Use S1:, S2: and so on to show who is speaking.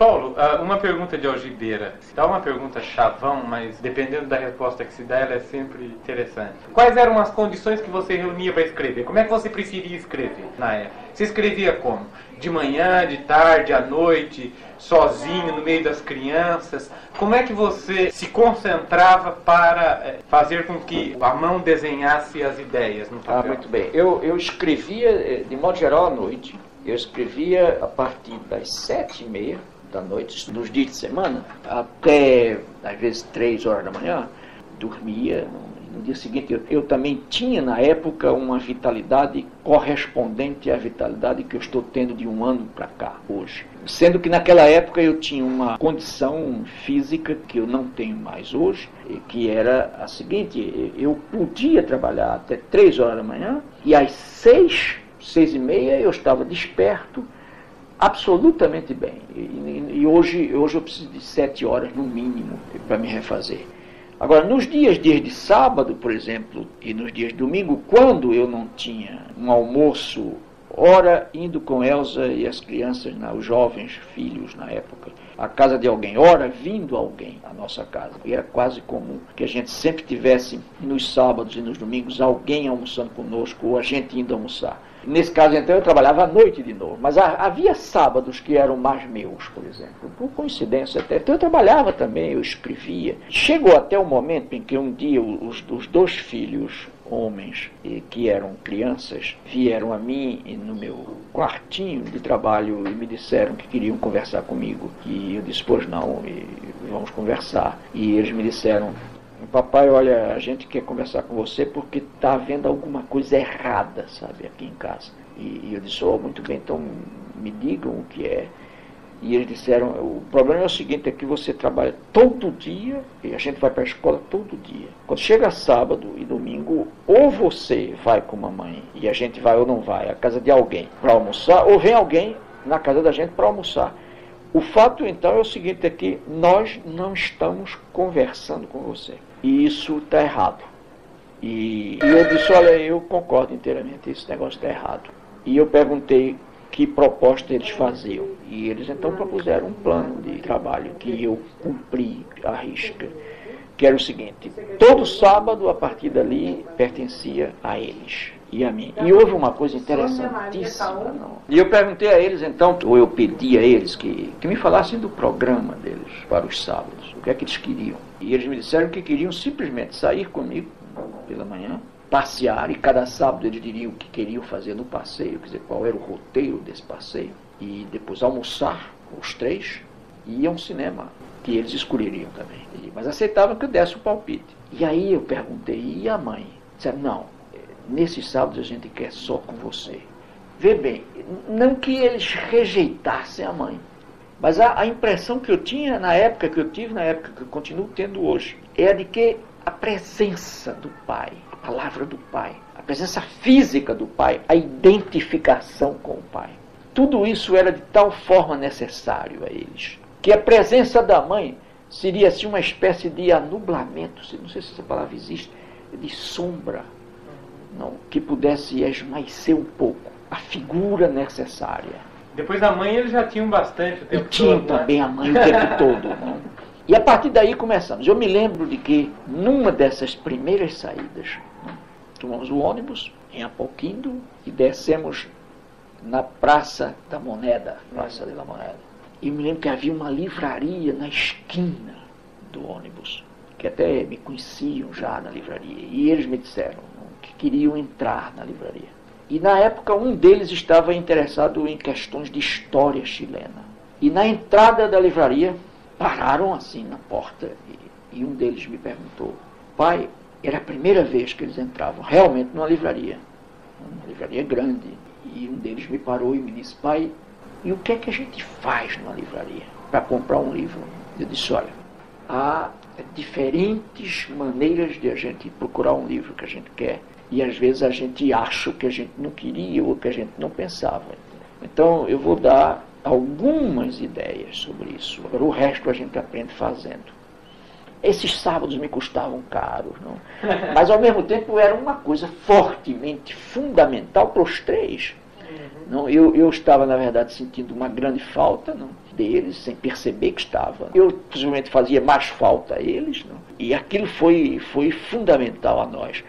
S1: Paulo, uma pergunta de algibeira. Dá uma pergunta chavão, mas dependendo da resposta que se dá, ela é sempre interessante. Quais eram as condições que você reunia para escrever? Como é que você preferia escrever na época? Você escrevia como? De manhã, de tarde, à noite, sozinho, no meio das crianças? Como é que você se concentrava para fazer com que a mão desenhasse as ideias no papel?
S2: Muito bem. Eu escrevia, de modo geral, à noite. Eu escrevia a partir das 7h30 da noite, nos dias de semana, até, às vezes, 3 horas da manhã, dormia. No dia seguinte, eu também tinha, na época, uma vitalidade correspondente à vitalidade que eu estou tendo de um ano para cá, hoje. Sendo que naquela época eu tinha uma condição física que eu não tenho mais hoje, que era a seguinte: eu podia trabalhar até 3 horas da manhã e às 6h30 eu estava desperto, absolutamente bem. E hoje eu preciso de 7 horas no mínimo para me refazer. Agora, nos dias de sábado, por exemplo, e nos dias de domingo, quando eu não tinha um almoço, ora indo com Elza e as crianças, os jovens filhos na época, à casa de alguém, ora vindo alguém à nossa casa. E era quase comum que a gente sempre tivesse, nos sábados e nos domingos, alguém almoçando conosco, ou a gente indo almoçar. Nesse caso, então, eu trabalhava à noite de novo, mas havia sábados que eram mais meus, por exemplo, por coincidência até. Então eu trabalhava também, eu escrevia. Chegou até o momento em que um dia os 2 filhos homens, que eram crianças, vieram a mim no meu quartinho de trabalho e me disseram que queriam conversar comigo. E eu disse, pois não, e vamos conversar. E eles me disseram: papai, olha, a gente quer conversar com você porque está havendo alguma coisa errada, sabe, aqui em casa. E eu disse, muito bem, então me digam o que é. E eles disseram, o problema é o seguinte, é que você trabalha todo dia, e a gente vai para a escola todo dia. Quando chega sábado e domingo, ou você vai com a mamãe, e a gente vai ou não vai, à casa de alguém para almoçar, ou vem alguém na casa da gente para almoçar. O fato, então, é o seguinte, é que nós não estamos conversando com você. E isso está errado. E eu disse, olha, eu concordo inteiramente, esse negócio está errado. E eu perguntei que proposta eles faziam. E eles, então, propuseram um plano de trabalho que eu cumpri à risca. Que era o seguinte: todo sábado, a partir dali, pertencia a eles e a mim. E houve uma coisa interessantíssima. Não? E eu perguntei a eles, então, ou eu pedi a eles que me falassem do programa deles para os sábados. O que é que eles queriam? E eles me disseram que queriam simplesmente sair comigo pela manhã, passear, e cada sábado eles diriam o que queriam fazer no passeio, quer dizer, qual era o roteiro desse passeio, e depois almoçar, os 3, e ir a um cinema, que eles escolheriam também. Mas aceitavam que eu desse o palpite. E aí eu perguntei, e a mãe? Disseram, não, nesses sábados a gente quer só com você. Vê bem, não que eles rejeitassem a mãe, mas a impressão que eu tinha na época, que eu tive na época, que eu continuo tendo hoje, é a de que a presença do pai, a palavra do pai, a presença física do pai, a identificação com o pai, tudo isso era de tal forma necessário a eles, que a presença da mãe seria assim uma espécie de anublamento, não sei se essa palavra existe, de sombra, não, que pudesse esmaecer um pouco a figura necessária.
S1: Depois da mãe eles já tinham bastante o tempo todo. E
S2: tinham também a mãe o tempo todo. Não? E a partir daí começamos. Eu me lembro de que numa dessas primeiras saídas, tomamos o ônibus em Apoquindo e descemos na Praça da Moneda, Praça de la Moneda. E me lembro que havia uma livraria na esquina do ônibus, que até me conheciam já na livraria. E eles me disseram que queriam entrar na livraria. E na época um deles estava interessado em questões de história chilena. E na entrada da livraria, pararam assim na porta e um deles me perguntou, pai, era a primeira vez que eles entravam realmente numa livraria grande. E um deles me parou e me disse, pai, e o que é que a gente faz numa livraria para comprar um livro? Eu disse, olha, há diferentes maneiras de a gente procurar um livro que a gente quer. E às vezes a gente acha o que a gente não queria ou o que a gente não pensava. Então eu vou dar algumas ideias sobre isso. Agora o resto a gente aprende fazendo. Esses sábados me custavam caros, não? Mas ao mesmo tempo era uma coisa fortemente fundamental para os 3. Não, eu estava, na verdade, sentindo uma grande falta, não, deles, sem perceber que estava. Eu, possivelmente, fazia mais falta a eles, não, e aquilo foi fundamental a nós.